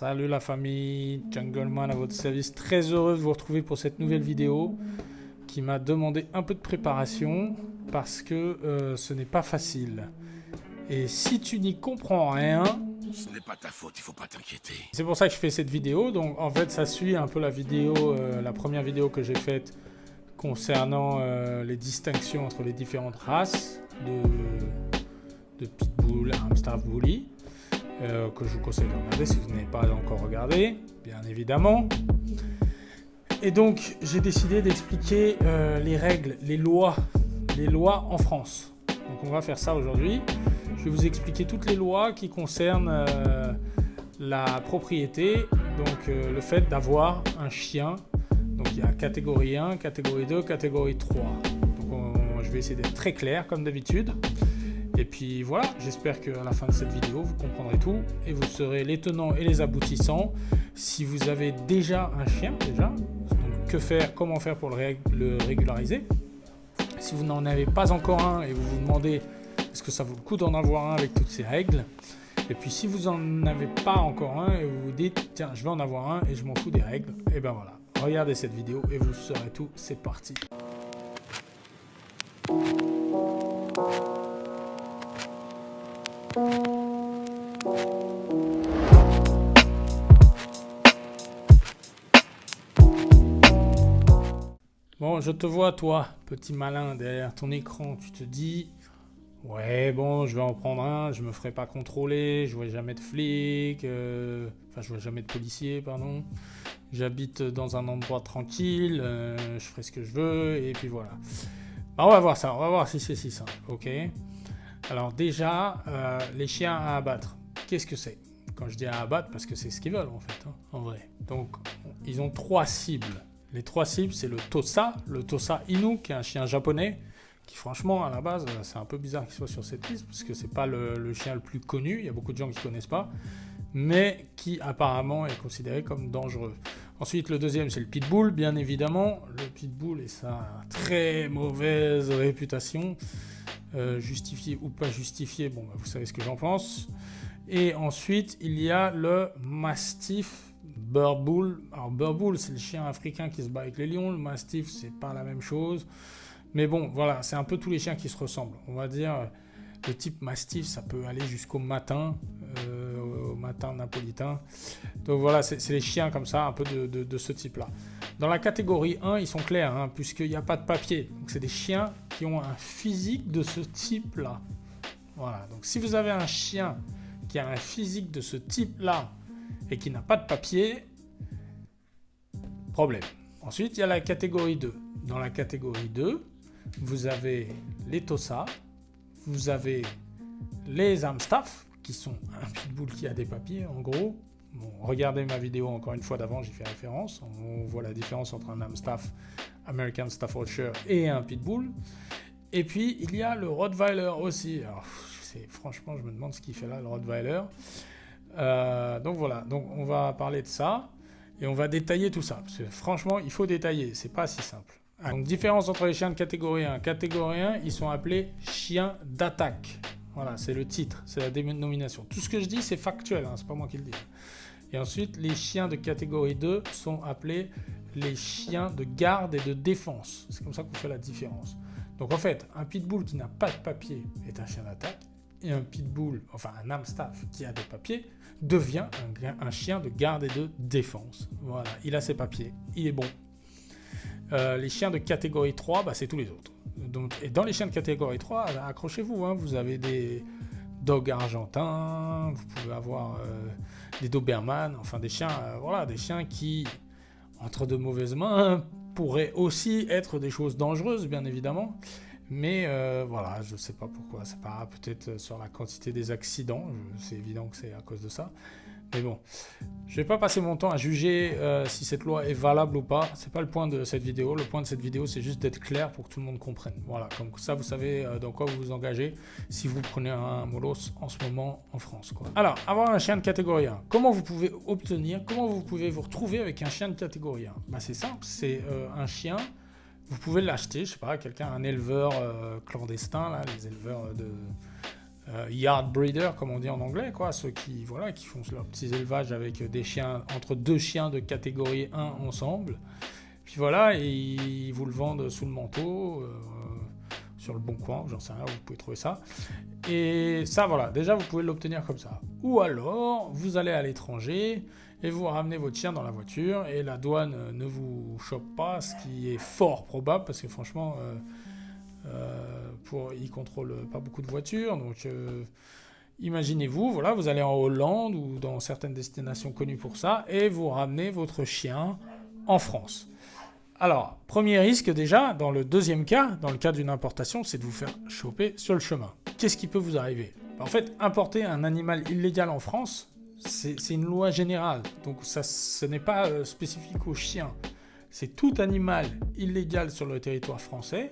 Salut la famille, Jungleman à votre service, très heureux de vous retrouver pour cette nouvelle vidéo qui m'a demandé un peu de préparation parce que ce n'est pas facile. Et si tu n'y comprends rien... Ce n'est pas ta faute, il faut pas t'inquiéter. C'est pour ça que je fais cette vidéo, donc en fait ça suit un peu la vidéo, la première vidéo que j'ai faite concernant les distinctions entre les différentes races de Pitbull, Amstaff Bully. Que je vous conseille de regarder si vous n'avez pas encore regardé, bien évidemment. Et donc, j'ai décidé d'expliquer les règles, les lois en France. Donc, on va faire ça aujourd'hui. Je vais vous expliquer toutes les lois qui concernent la propriété, donc le fait d'avoir un chien. Donc, il y a catégorie 1, catégorie 2, catégorie 3. Donc, je vais essayer d'être très clair, comme d'habitude. Et puis voilà, j'espère qu'à la fin de cette vidéo, vous comprendrez tout et vous saurez les tenants et les aboutissants. Si vous avez déjà un chien, donc que faire, comment faire pour le régulariser. Si vous n'en avez pas encore un et vous vous demandez est-ce que ça vaut le coup d'en avoir un avec toutes ces règles. Et puis si vous n'en avez pas encore un et vous vous dites tiens, je vais en avoir un et je m'en fous des règles, et ben voilà, regardez cette vidéo et vous saurez tout, c'est parti. Bon, je te vois, toi, petit malin, derrière ton écran. Tu te dis, ouais, bon, je vais en prendre un, je me ferai pas contrôler, je vois jamais de flics, enfin, je vois jamais de policiers, pardon. J'habite dans un endroit tranquille, je ferai ce que je veux, et puis voilà. Bah, on va voir ça, on va voir si c'est si simple, ok? Alors déjà, les chiens à abattre, qu'est-ce que c'est? Quand je dis à abattre, parce que c'est ce qu'ils veulent en fait, hein, en vrai. Donc, ils ont 3 cibles. Les 3 cibles, c'est le Tosa Inu, qui est un chien japonais, qui franchement, à la base, c'est un peu bizarre qu'il soit sur cette liste, parce que c'est pas le chien le plus connu, il y a beaucoup de gens qui ne connaissent pas, mais qui apparemment est considéré comme dangereux. Ensuite, le deuxième, c'est le Pitbull, bien évidemment. Le Pitbull et sa très mauvaise réputation, justifiée ou pas justifiée, bon, bah, vous savez ce que j'en pense. Et ensuite, il y a le Mastiff Boer Bull. Alors, Boer Bull, c'est le chien africain qui se bat avec les lions. Le Mastiff, c'est pas la même chose. Mais bon, voilà, c'est un peu tous les chiens qui se ressemblent. On va dire, le type Mastiff, ça peut aller jusqu'au matin napolitain. Donc voilà, c'est les chiens comme ça, un peu de ce type-là. Dans la catégorie 1, ils sont clairs, hein, puisqu'il n'y a pas de papier. Donc c'est des chiens qui ont un physique de ce type-là. Voilà, donc si vous avez un chien qui a un physique de ce type-là et qui n'a pas de papier, problème. Ensuite, il y a la catégorie 2. Dans la catégorie 2, vous avez les Tosa, vous avez les Amstaff, qui sont un pitbull qui a des papiers, en gros. Bon, regardez ma vidéo encore une fois d'avant, j'y fais référence. On voit la différence entre un Amstaff, American Staffordshire, et un pitbull. Et puis, il y a le Rottweiler aussi. Alors, franchement, je me demande ce qu'il fait là, le Rottweiler. Donc voilà, donc on va parler de ça et on va détailler tout ça. Parce que franchement, il faut détailler, c'est pas si simple. Donc, différence entre les chiens de catégorie 1. Catégorie 1, ils sont appelés chiens d'attaque. Voilà, c'est le titre, c'est la dénomination. Tout ce que je dis, c'est factuel, hein, c'est pas moi qui le dis. Et ensuite, les chiens de catégorie 2 sont appelés les chiens de garde et de défense. C'est comme ça qu'on fait la différence. Donc en fait, un pitbull qui n'a pas de papier est un chien d'attaque. Et un pitbull, enfin un Amstaff qui a des papiers, devient un chien de garde et de défense. Voilà, il a ses papiers, il est bon. Les chiens de catégorie 3, bah, c'est tous les autres. Donc, et dans les chiens de catégorie 3, accrochez-vous, hein, vous avez des dogs argentins, vous pouvez avoir des Doberman, enfin des chiens, voilà, des chiens qui, entre de mauvaises mains, pourraient aussi être des choses dangereuses, bien évidemment. Mais voilà, je ne sais pas pourquoi, c'est pas peut-être sur la quantité des accidents, c'est évident que c'est à cause de ça. Mais bon, je ne vais pas passer mon temps à juger si cette loi est valable ou pas. Ce n'est pas le point de cette vidéo. Le point de cette vidéo, c'est juste d'être clair pour que tout le monde comprenne. Voilà, comme ça, vous savez dans quoi vous vous engagez si vous prenez un molosses en ce moment en France, quoi. Alors, avoir un chien de catégorie 1, comment vous pouvez vous retrouver avec un chien de catégorie 1 ? Bah, c'est simple, c'est un chien... Vous pouvez l'acheter, je sais pas, quelqu'un, un éleveur clandestin, là, les éleveurs yard breeder, comme on dit en anglais, quoi, ceux qui font leurs petits élevages avec des chiens, entre deux chiens de catégorie 1 ensemble. Puis voilà, et ils vous le vendent sous le manteau, sur le Bon Coin, j'en sais rien, vous pouvez trouver ça. Et ça, voilà, déjà vous pouvez l'obtenir comme ça. Ou alors, vous allez à l'étranger et vous ramenez votre chien dans la voiture et la douane ne vous chope pas, ce qui est fort probable parce que franchement, ils contrôlent pas beaucoup de voitures. Donc, imaginez-vous, voilà, vous allez en Hollande ou dans certaines destinations connues pour ça et vous ramenez votre chien en France. Alors, premier risque déjà, dans le deuxième cas, dans le cas d'une importation, c'est de vous faire choper sur le chemin. Qu'est-ce qui peut vous arriver ? En fait, importer un animal illégal en France, c'est une loi générale. Donc ce n'est pas spécifique aux chiens. C'est tout animal illégal sur le territoire français,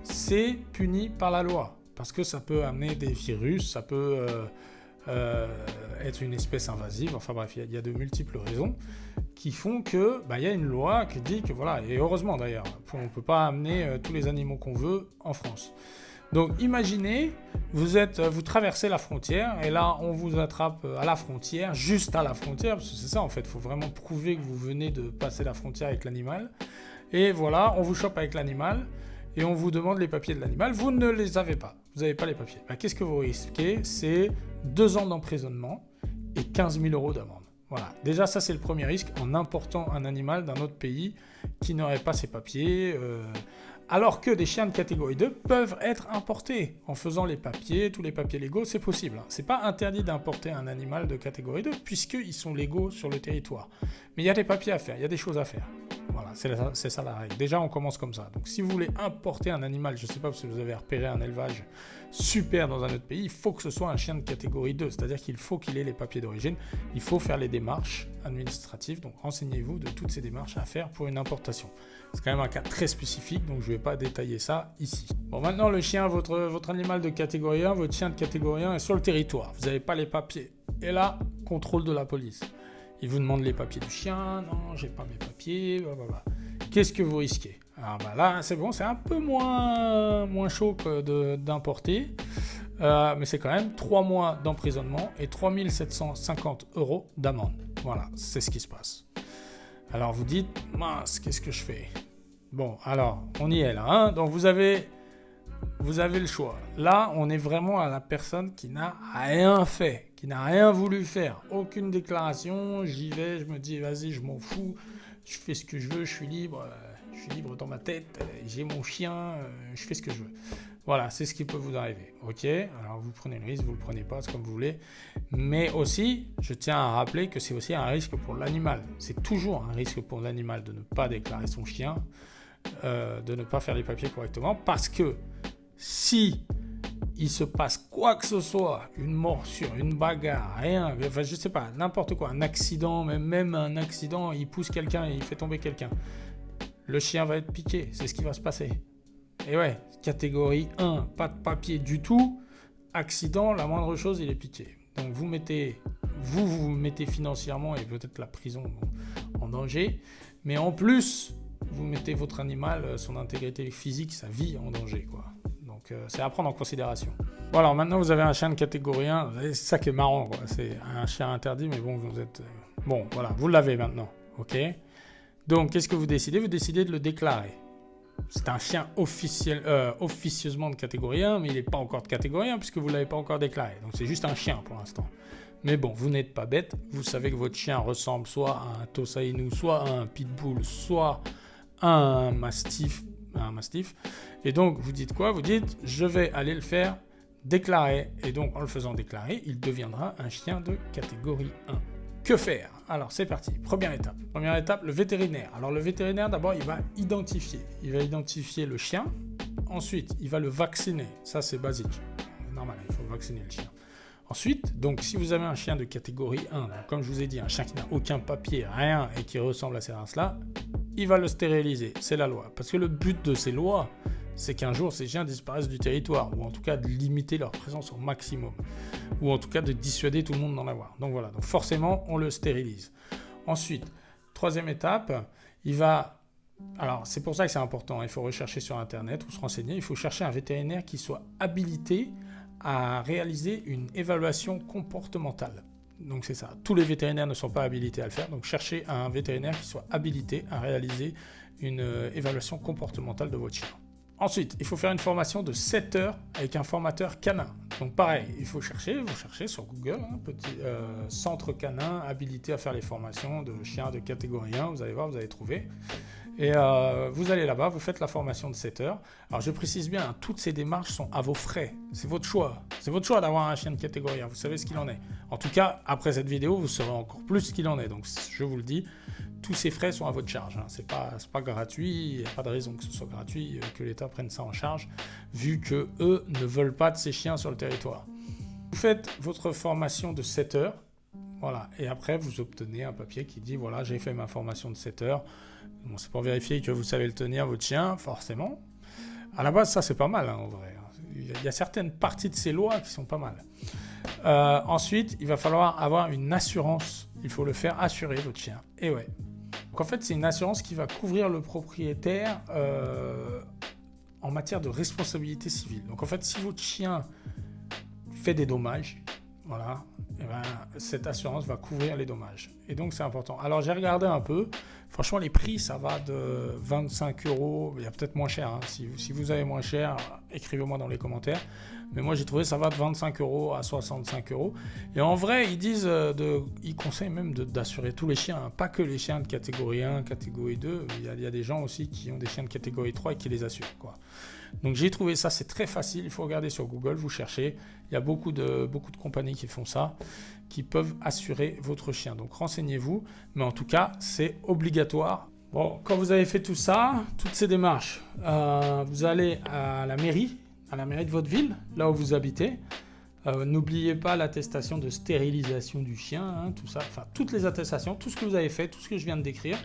c'est puni par la loi. Parce que ça peut amener des virus, ça peut être une espèce invasive. Enfin bref, il y a de multiples raisons qui font que y a une loi qui dit que voilà, et heureusement d'ailleurs, on ne peut pas amener tous les animaux qu'on veut en France. Donc imaginez, vous traversez la frontière et là on vous attrape à la frontière, juste à la frontière, parce que c'est ça en fait, il faut vraiment prouver que vous venez de passer la frontière avec l'animal. Et voilà, on vous chope avec l'animal et on vous demande les papiers de l'animal, vous ne les avez pas, vous n'avez pas les papiers. Qu'est-ce que vous risquez ? C'est 2 ans d'emprisonnement et 15 000 € d'amende. Voilà, déjà ça c'est le premier risque en important un animal d'un autre pays qui n'aurait pas ses papiers, alors que des chiens de catégorie 2 peuvent être importés en faisant les papiers, tous les papiers légaux, c'est possible. C'est pas interdit d'importer un animal de catégorie 2 puisqu'ils sont légaux sur le territoire. Mais il y a des papiers à faire, il y a des choses à faire. Voilà, c'est ça la règle. Déjà on commence comme ça. Donc si vous voulez importer un animal, je ne sais pas si vous avez repéré un élevage super dans un autre pays, il faut que ce soit un chien de catégorie 2, c'est-à-dire qu'il faut qu'il ait les papiers d'origine, il faut faire les démarches administratives, donc renseignez-vous de toutes ces démarches à faire pour une importation. C'est quand même un cas très spécifique, donc je ne vais pas détailler ça ici. Bon, maintenant le chien, votre animal de catégorie 1, votre chien de catégorie 1 est sur le territoire, vous n'avez pas les papiers, et là, contrôle de la police. Il vous demande les papiers du chien, non, j'ai pas mes papiers, blablabla. Qu'est-ce que vous risquez ? Alors là, c'est bon, c'est un peu moins chaud que d'importer, mais c'est quand même 3 mois d'emprisonnement et 3 750 € d'amende. Voilà, c'est ce qui se passe. Alors vous dites, mince, qu'est-ce que je fais ? Bon, alors, on y est là, hein ? Donc vous avez le choix. Là, on est vraiment à la personne qui n'a rien fait, qui n'a rien voulu faire, aucune déclaration, j'y vais, je me dis, vas-y, je m'en fous, je fais ce que je veux, je suis libre dans ma tête, j'ai mon chien, je fais ce que je veux. Voilà, c'est ce qui peut vous arriver, ok ? Alors vous prenez le risque, vous le prenez pas, c'est comme vous voulez. Mais aussi, je tiens à rappeler que c'est aussi un risque pour l'animal. C'est toujours un risque pour l'animal de ne pas déclarer son chien, de ne pas faire les papiers correctement, parce que si il se passe quoi que ce soit, une morsure, une bagarre, rien, enfin je sais pas, n'importe quoi, un accident, même un accident, il pousse quelqu'un et il fait tomber quelqu'un, le chien va être piqué, c'est ce qui va se passer. Et ouais, catégorie 1, pas de papier du tout, accident, la moindre chose, il est piqué. Donc vous mettez financièrement et peut-être la prison en danger, mais en plus, vous mettez votre animal, son intégrité physique, sa vie en danger, quoi. Donc c'est à prendre en considération. Bon alors maintenant vous avez un chien de catégorie 1, c'est ça qui est marrant, quoi. C'est un chien interdit, mais bon, vous êtes... Bon, voilà, vous l'avez maintenant, ok ? Donc qu'est-ce que vous décidez ? Vous décidez de le déclarer. C'est un chien officieusement de catégorie 1, mais il n'est pas encore de catégorie 1 puisque vous ne l'avez pas encore déclaré. Donc c'est juste un chien pour l'instant. Mais bon, vous n'êtes pas bête, vous savez que votre chien ressemble soit à un Tosa Inu, soit à un Pitbull, soit à un Mastiff. Et donc vous dites quoi ? Vous dites, je vais aller le faire déclarer. Et donc en le faisant déclarer, il deviendra un chien de catégorie 1. Que faire ? Alors c'est parti, première étape, le vétérinaire. Alors le vétérinaire d'abord il va identifier le chien, ensuite il va le vacciner, ça c'est basique, c'est normal, il faut vacciner le chien. Ensuite, donc si vous avez un chien de catégorie 1, donc, comme je vous ai dit, un chien qui n'a aucun papier, rien et qui ressemble à ces races-là, il va le stériliser, c'est la loi. Parce que le but de ces lois, c'est qu'un jour ces chiens disparaissent du territoire, ou en tout cas de limiter leur présence au maximum, ou en tout cas de dissuader tout le monde d'en avoir. Donc voilà, donc forcément on le stérilise. Ensuite, troisième étape, alors c'est pour ça que c'est important, il faut rechercher sur internet ou se renseigner, il faut chercher un vétérinaire qui soit habilité à réaliser une évaluation comportementale. Donc c'est ça, tous les vétérinaires ne sont pas habilités à le faire, donc cherchez un vétérinaire qui soit habilité à réaliser une évaluation comportementale de votre chien. Ensuite, il faut faire une formation de 7 heures avec un formateur canin. Donc pareil, il faut chercher, vous cherchez sur Google, petit centre canin habilité à faire les formations de chiens de catégorie 1, vous allez voir, vous allez trouver. Et vous allez là-bas, vous faites la formation de 7 heures. Alors je précise bien, toutes ces démarches sont à vos frais. C'est votre choix. C'est votre choix d'avoir un chien de catégorie 1. Vous savez ce qu'il en est. En tout cas, après cette vidéo, vous saurez encore plus ce qu'il en est. Donc je vous le dis, tous ces frais sont à votre charge. C'est pas gratuit. Il n'y a pas de raison que ce soit gratuit, que l'État prenne ça en charge, vu que eux ne veulent pas de ces chiens sur le territoire. Vous faites votre formation de 7 heures. Voilà. Et après, vous obtenez un papier qui dit, voilà, j'ai fait ma formation de 7 heures. Bon, c'est pour vérifier que vous savez le tenir, votre chien, forcément. À la base, ça, c'est pas mal, en vrai. Il y a certaines parties de ces lois qui sont pas mal. Ensuite, il va falloir avoir une assurance. Il faut le faire assurer, votre chien. Et ouais. Donc, en fait, c'est une assurance qui va couvrir le propriétaire en matière de responsabilité civile. Donc, en fait, si votre chien fait des dommages, voilà, et ben, cette assurance va couvrir les dommages. Et donc, c'est important. Alors, j'ai regardé un peu. Franchement, les prix, ça va de 25 €. Il y a peut-être moins cher. Hein. Si vous avez moins cher, écrivez-moi dans les commentaires. Mais moi, j'ai trouvé ça va de 25 € à 65 €. Et en vrai, ils conseillent même d'assurer tous les chiens. Hein. Pas que les chiens de catégorie 1, catégorie 2. Il y a des gens aussi qui ont des chiens de catégorie 3 et qui les assurent, quoi. Donc j'ai trouvé ça, c'est très facile, il faut regarder sur Google, vous cherchez, il y a beaucoup de compagnies qui font ça, qui peuvent assurer votre chien. Donc renseignez-vous, mais en tout cas, c'est obligatoire. Bon, quand vous avez fait tout ça, toutes ces démarches, vous allez à la mairie de votre ville, là où vous habitez. N'oubliez pas l'attestation de stérilisation du chien, hein, tout ça, enfin toutes les attestations, tout ce que vous avez fait, tout ce que je viens de décrire,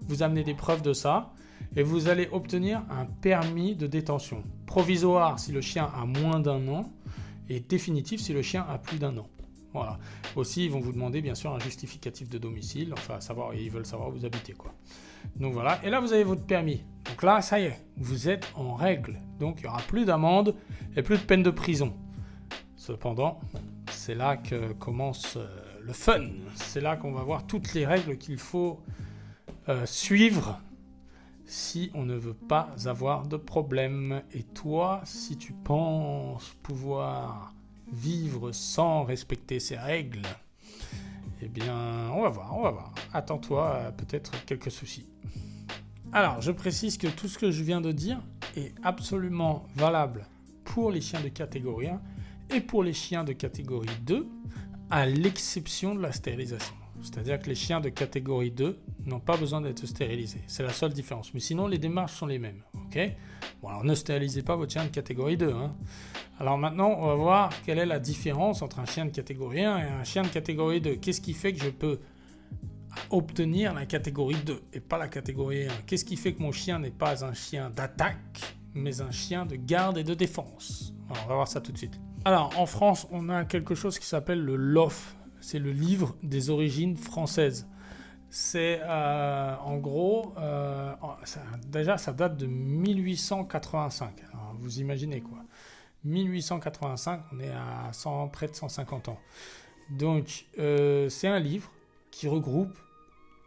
vous amenez des preuves de ça. Et vous allez obtenir un permis de détention. Provisoire si le chien a moins d'1 an et définitif si le chien a plus d'1 an. Voilà. Aussi, ils vont vous demander bien sûr un justificatif de domicile, enfin ils veulent savoir où vous habitez, quoi. Donc voilà, et là vous avez votre permis. Donc là, ça y est, vous êtes en règle. Donc il n'y aura plus d'amende et plus de peine de prison. Cependant, c'est là que commence le fun. C'est là qu'on va voir toutes les règles qu'il faut suivre si on ne veut pas avoir de problème. Et toi, si tu penses pouvoir vivre sans respecter ces règles, eh bien, on va voir. Attends-toi à peut-être quelques soucis. Alors, je précise que tout ce que je viens de dire est absolument valable pour les chiens de catégorie 1 et pour les chiens de catégorie 2, à l'exception de la stérilisation. C'est-à-dire que les chiens de catégorie 2 n'ont pas besoin d'être stérilisés. C'est la seule différence. Mais sinon, les démarches sont les mêmes. Okay ? Bon, alors ne stérilisez pas votre chien de catégorie 2. Hein. Alors maintenant, on va voir quelle est la différence entre un chien de catégorie 1 et un chien de catégorie 2. Qu'est-ce qui fait que je peux obtenir la catégorie 2 et pas la catégorie 1 ? Qu'est-ce qui fait que mon chien n'est pas un chien d'attaque, mais un chien de garde et de défense ? Alors, on va voir ça tout de suite. Alors, en France, on a quelque chose qui s'appelle le LOF. C'est le livre des origines françaises. C'est en gros, déjà ça date de 1885. Alors, vous imaginez quoi. 1885, on est à près de 150 ans. Donc c'est un livre qui regroupe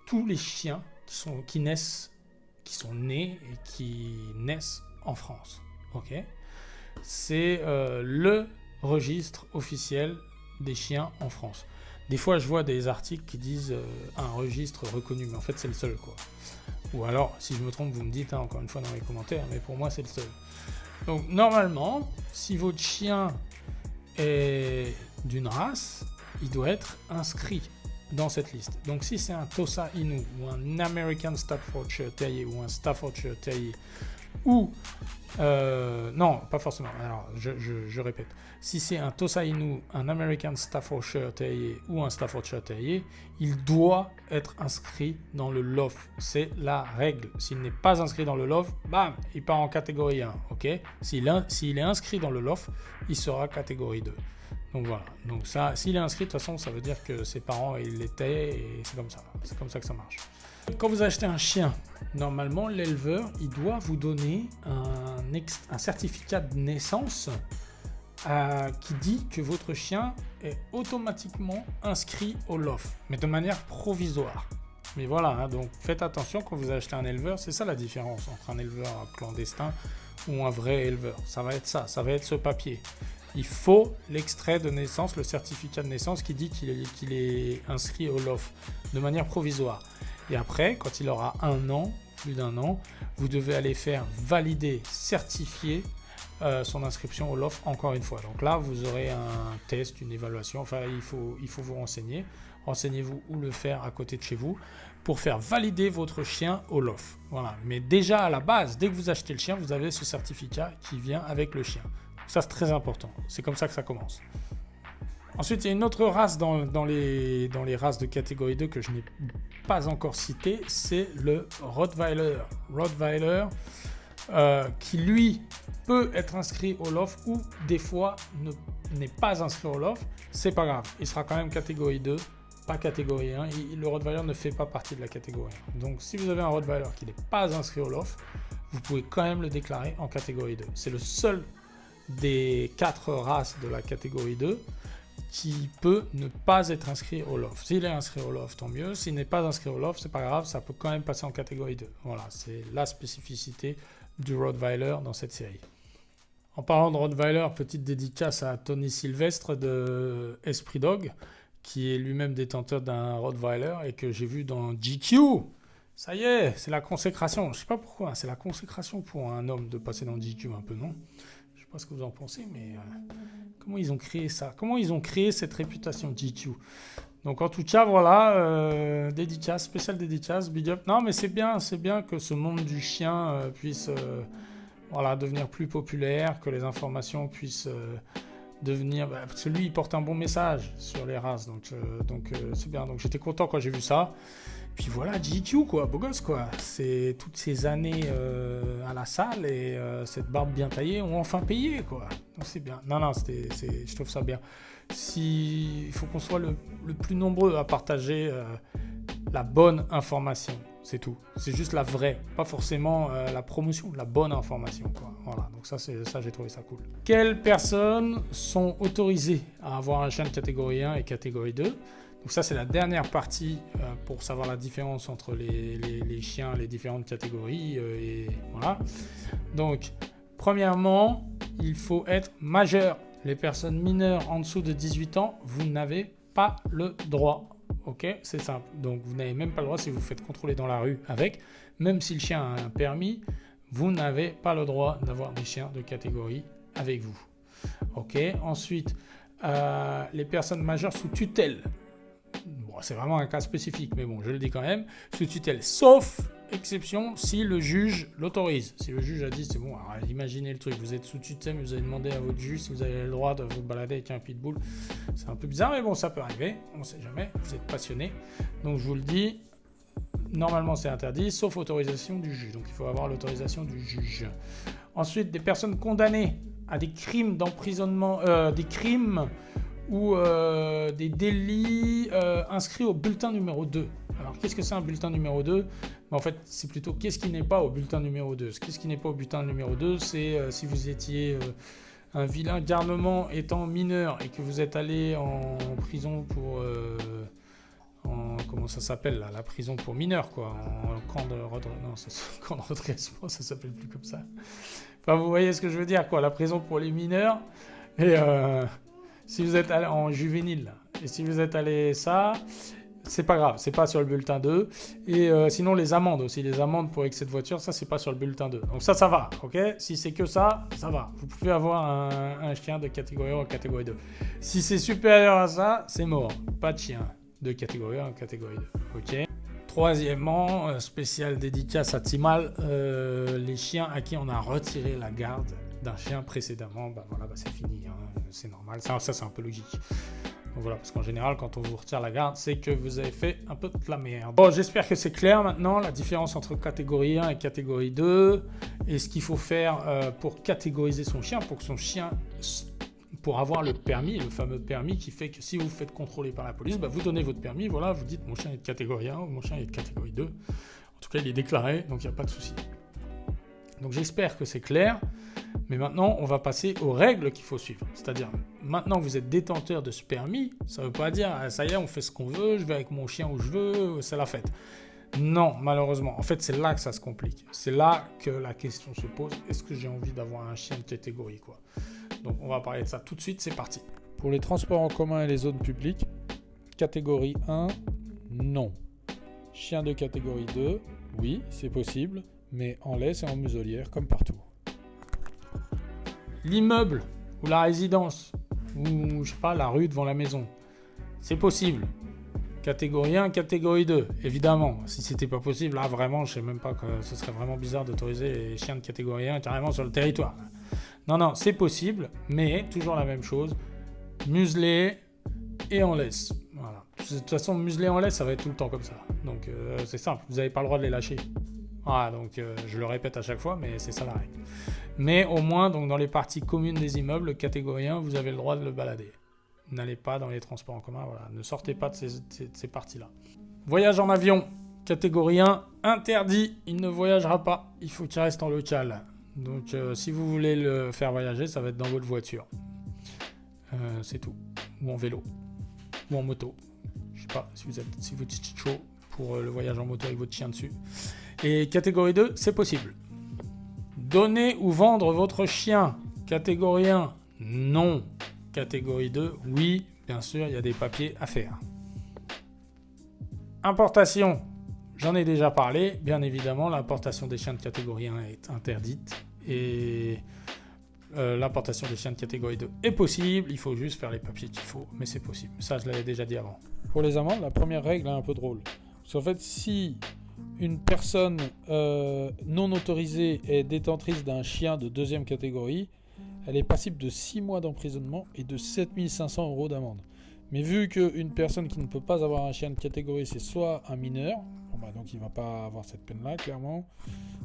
tous les chiens qui sont nés et qui naissent en France. Ok ? C'est le registre officiel des chiens en France. Des fois, je vois des articles qui disent un registre reconnu, mais en fait, c'est le seul, quoi. Ou alors, si je me trompe, vous me dites, hein, encore une fois, dans les commentaires, mais pour moi, c'est le seul. Donc, normalement, si votre chien est d'une race, il doit être inscrit dans cette liste. Donc, si c'est un Tosa Inu, ou un American Staffordshire Terrier, ou un Staffordshire Terrier, ou... non, pas forcément. Alors, je répète. Si c'est un Tosa Inu, un American Staffordshire Terrier ou un Staffordshire Terrier, il doit être inscrit dans le LOF. C'est la règle. S'il n'est pas inscrit dans le LOF, bam, il part en catégorie 1. Ok ? S'il est inscrit dans le LOF, il sera catégorie 2. Donc voilà. Donc ça, s'il est inscrit, de toute façon, ça veut dire que ses parents, ils l'étaient et c'est comme ça. C'est comme ça que ça marche. Quand vous achetez un chien, normalement, l'éleveur, il doit vous donner un certificat de naissance qui dit que votre chien est automatiquement inscrit au loft, mais de manière provisoire. Mais voilà, hein, donc faites attention quand vous achetez un éleveur, c'est ça la différence entre un éleveur clandestin ou un vrai éleveur. Ça va être ça va être ce papier. Il faut l'extrait de naissance, le certificat de naissance qui dit qu'il est inscrit au loft de manière provisoire. Et après, quand il aura un an, plus d'un an, vous devez aller faire valider, certifier son inscription au loft encore une fois. Donc là, vous aurez un test, une évaluation. Enfin, il faut vous renseigner. Renseignez-vous où le faire à côté de chez vous pour faire valider votre chien au loft. Voilà. Mais déjà à la base, dès que vous achetez le chien, vous avez ce certificat qui vient avec le chien. Donc ça, c'est très important. C'est comme ça que ça commence. Ensuite, il y a une autre race dans les races de catégorie 2 que je n'ai pas encore citée, c'est le Rottweiler. Rottweiler qui, lui, peut être inscrit au loft ou des fois n'est pas inscrit au loft. C'est pas grave, il sera quand même catégorie 2. Pas catégorie 1, le Rottweiler ne fait pas partie de la catégorie 1. Donc si vous avez un Rottweiler qui n'est pas inscrit au loft, vous pouvez quand même le déclarer en catégorie 2. C'est le seul des 4 races de la catégorie 2 qui peut ne pas être inscrit au loft. S'il est inscrit au loft, tant mieux. S'il n'est pas inscrit au loft, c'est pas grave, ça peut quand même passer en catégorie 2. Voilà, c'est la spécificité du Rottweiler dans cette série. En parlant de Rottweiler, petite dédicace à Tony Sylvestre de Esprit Dog, qui est lui-même détenteur d'un Rottweiler et que j'ai vu dans GQ. Ça y est, c'est la consécration. Je sais pas pourquoi, c'est la consécration pour un homme de passer dans GQ un peu, non? Je sais pas ce que vous en pensez, mais comment ils ont créé ça? Comment ils ont créé cette réputation GQ? Donc en tout cas, voilà, dédicace, spéciale dédicace, big up. Non, mais c'est bien que ce monde du chien puisse devenir plus populaire, que les informations puissent... devenir, parce que lui il porte un bon message sur les races, donc c'est bien, donc j'étais content quand j'ai vu ça. Puis voilà, GQ quoi, beau gosse quoi, c'est toutes ces années à la salle et cette barbe bien taillée ont enfin payé quoi, donc c'est bien. Non je trouve ça bien. Il faut qu'on soit le plus nombreux à partager la bonne information, c'est tout. C'est juste la vraie, pas forcément la promotion, la bonne information, quoi. Voilà, donc ça j'ai trouvé ça cool. Quelles personnes sont autorisées à avoir un chien de catégorie 1 et catégorie 2? Donc ça c'est la dernière partie pour savoir la différence entre les chiens, les différentes catégories et voilà. Donc premièrement, il faut être majeur. Les personnes mineures en dessous de 18 ans, vous n'avez pas le droit. Ok, c'est simple. Donc vous n'avez même pas le droit si vous vous faites contrôler dans la rue avec, même si le chien a un permis, vous n'avez pas le droit d'avoir des chiens de catégorie avec vous. Ok, ensuite, les personnes majeures sous tutelle. Bon, c'est vraiment un cas spécifique, mais bon, je le dis quand même, sous tutelle, sauf exception si le juge l'autorise. Si le juge a dit, c'est bon, alors imaginez le truc, vous êtes sous tutelle, mais vous avez demandé à votre juge si vous avez le droit de vous balader avec un pitbull. C'est un peu bizarre, mais bon, ça peut arriver, on ne sait jamais, vous êtes passionné. Donc je vous le dis, normalement c'est interdit, sauf autorisation du juge. Donc il faut avoir l'autorisation du juge. Ensuite, des personnes condamnées à des crimes d'emprisonnement, des crimes ou des délits inscrits au bulletin numéro 2. Alors, qu'est-ce que c'est un bulletin numéro 2 ? En fait, c'est plutôt qu'est-ce qui n'est pas au bulletin numéro 2. Qu'est-ce qui n'est pas au bulletin numéro 2 ? C'est si vous étiez un vilain garnement étant mineur et que vous êtes allé en prison pour... comment ça s'appelle là, la prison pour mineurs, quoi. En camp de redressement, ça s'appelle plus comme ça. Enfin, vous voyez ce que je veux dire, quoi. La prison pour les mineurs. Et si vous êtes allé en juvénile, là, et si vous êtes allé ça, c'est pas grave, c'est pas sur le bulletin 2. Et sinon, les amendes aussi, les amendes pour excès de voiture, ça, c'est pas sur le bulletin 2. Donc ça va, ok ? Si c'est que ça va. Vous pouvez avoir un chien de catégorie 1 en catégorie 2. Si c'est supérieur à ça, c'est mort. Pas de chien de catégorie 1 en catégorie 2, ok ? Troisièmement, spécial dédicace à Timal, les chiens à qui on a retiré la garde d'un chien précédemment, c'est fini, hein, c'est normal, ça c'est un peu logique. Donc voilà, parce qu'en général, quand on vous retire la garde, c'est que vous avez fait un peu de la merde. Bon, j'espère que c'est clair maintenant, la différence entre catégorie 1 et catégorie 2, et ce qu'il faut faire pour catégoriser son chien, pour que son chien... pour avoir le permis, le fameux permis qui fait que si vous vous faites contrôler par la police, vous donnez votre permis, voilà, vous dites mon chien est de catégorie 1 ou mon chien est de catégorie 2. En tout cas, il est déclaré, donc il n'y a pas de souci. Donc j'espère que c'est clair. Mais maintenant, on va passer aux règles qu'il faut suivre. C'est-à-dire, maintenant que vous êtes détenteur de ce permis, ça ne veut pas dire « ça y est, on fait ce qu'on veut, je vais avec mon chien où je veux, c'est la fête ». Non, malheureusement. En fait, c'est là que ça se complique. C'est là que la question se pose. Est-ce que j'ai envie d'avoir un chien de catégorie, quoi? Donc, on va parler de ça tout de suite. C'est parti. Pour les transports en commun et les zones publiques, catégorie 1, non. Chien de catégorie 2, oui, c'est possible, mais en laisse et en muselière, comme partout. L'immeuble ou la résidence ou, je sais pas, la rue devant la maison, c'est possible. Catégorie 1, catégorie 2, évidemment. Si c'était pas possible, là, vraiment, je sais même pas que ce serait vraiment bizarre d'autoriser les chiens de catégorie 1 carrément sur le territoire. Non, c'est possible, mais toujours la même chose. Muselé et en laisse. Voilà. De toute façon, muselé en laisse, ça va être tout le temps comme ça. Donc, c'est simple. Vous n'avez pas le droit de les lâcher. Voilà, donc je le répète à chaque fois, mais c'est ça la règle. Mais au moins, donc, dans les parties communes des immeubles, catégorie 1, vous avez le droit de le balader. N'allez pas dans les transports en commun, voilà. Ne sortez pas de ces parties-là. Voyage en avion, catégorie 1, interdit. Il ne voyagera pas. Il faut qu'il reste en local. Donc, si vous voulez le faire voyager, ça va être dans votre voiture. C'est tout. Ou en vélo. Ou en moto. Je sais pas si vous êtes chaud pour le voyage en moto avec votre chien dessus. Et catégorie 2, c'est possible. Donner ou vendre votre chien. Catégorie 1, non. Catégorie 2, oui. Bien sûr, il y a des papiers à faire. Importation. J'en ai déjà parlé. Bien évidemment, l'importation des chiens de catégorie 1 est interdite. Et l'importation des chiens de catégorie 2 est possible. Il faut juste faire les papiers qu'il faut. Mais c'est possible. Ça, je l'avais déjà dit avant. Pour les amendes, la première règle est un peu drôle. Parce qu'en fait, si une personne non autorisée est détentrice d'un chien de deuxième catégorie, elle est passible de 6 mois d'emprisonnement et de 7 500 € d'amende. Mais vu qu'une personne qui ne peut pas avoir un chien de catégorie, c'est soit un mineur, donc il ne va pas avoir cette peine-là, clairement,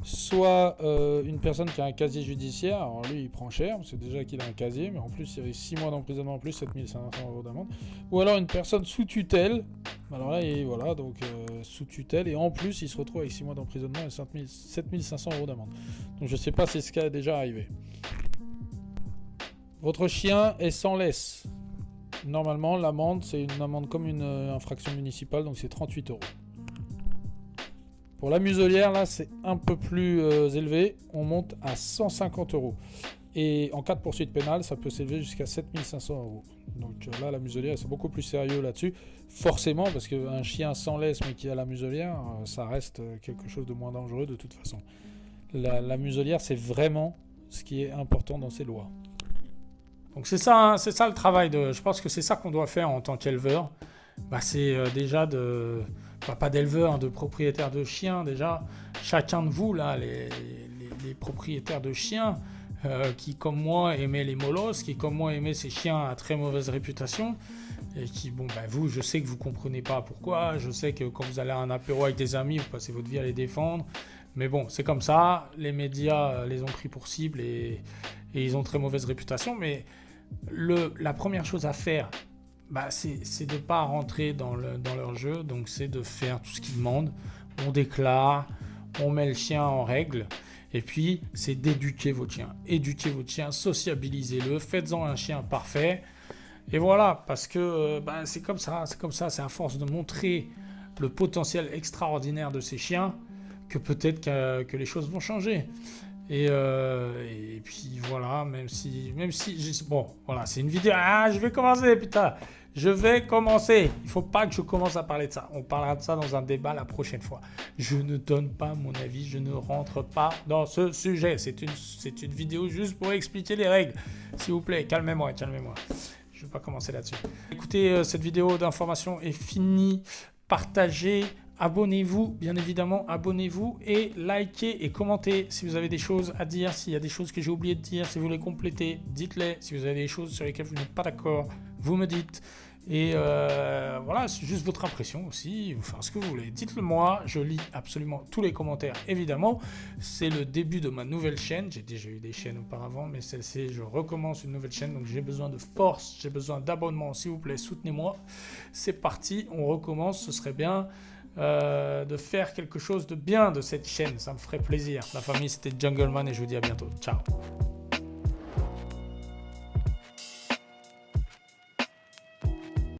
soit une personne qui a un casier judiciaire, alors lui il prend cher, c'est déjà qu'il a un casier, mais en plus il y a 6 mois d'emprisonnement en plus, 7 500 € d'amende, ou alors une personne sous tutelle, alors là, et voilà, donc sous tutelle, et en plus il se retrouve avec 6 mois d'emprisonnement et 7 500 € d'amende. Donc je ne sais pas si c'est ce qui est déjà arrivé. Votre chien est sans laisse. Normalement, l'amende, c'est une amende comme une infraction municipale, donc c'est 38 €. Pour la muselière, là, c'est un peu plus élevé. On monte à 150 €. Et en cas de poursuite pénale, ça peut s'élever jusqu'à 7 500 €. Donc là, la muselière, c'est beaucoup plus sérieux là-dessus. Forcément, parce qu'un chien sans laisse, mais qui a la muselière, ça reste quelque chose de moins dangereux de toute façon. La muselière, c'est vraiment ce qui est important dans ces lois. Donc c'est ça le travail je pense que c'est ça qu'on doit faire en tant qu'éleveur. C'est déjà pas d'éleveur, de propriétaire de chiens déjà. Chacun de vous là, les propriétaires de chiens qui comme moi aimaient les molosses, qui comme moi aimaient ces chiens à très mauvaise réputation, et qui vous, je sais que vous comprenez pas pourquoi. Je sais que quand vous allez à un apéro avec des amis, vous passez votre vie à les défendre. Mais bon, c'est comme ça. Les médias les ont pris pour cible et ils ont très mauvaise réputation. Mais la première chose à faire, c'est de ne pas rentrer dans leur jeu. Donc, c'est de faire tout ce qu'ils demandent. On déclare, on met le chien en règle. Et puis, c'est d'éduquer votre chien. Éduquez votre chien, sociabilisez-le, faites-en un chien parfait. Et voilà, parce que c'est comme ça. C'est à force de montrer le potentiel extraordinaire de ces chiens que peut-être que les choses vont changer. Et puis voilà, même si bon, voilà, c'est une vidéo. Je vais commencer, putain. Je vais commencer. Il faut pas que je commence à parler de ça. On parlera de ça dans un débat la prochaine fois. Je ne donne pas mon avis. Je ne rentre pas dans ce sujet. C'est une vidéo juste pour expliquer les règles. S'il vous plaît, calmez-moi. Je ne vais pas commencer là-dessus. Écoutez, cette vidéo d'information est finie. Partagez. Abonnez-vous, bien évidemment, abonnez-vous et likez et commentez si vous avez des choses à dire, s'il y a des choses que j'ai oublié de dire, si vous les complétez, dites-les. Si vous avez des choses sur lesquelles vous n'êtes pas d'accord, vous me dites. Et voilà, c'est juste votre impression aussi, vous faites ce que vous voulez. Dites-le moi, je lis absolument tous les commentaires, évidemment. C'est le début de ma nouvelle chaîne. J'ai déjà eu des chaînes auparavant, mais celle-ci, je recommence une nouvelle chaîne. Donc j'ai besoin de force, j'ai besoin d'abonnement, s'il vous plaît, soutenez-moi. C'est parti, on recommence, ce serait bien. de faire quelque chose de bien de cette chaîne. Ça me ferait plaisir. La famille, c'était Jungleman et je vous dis à bientôt. Ciao.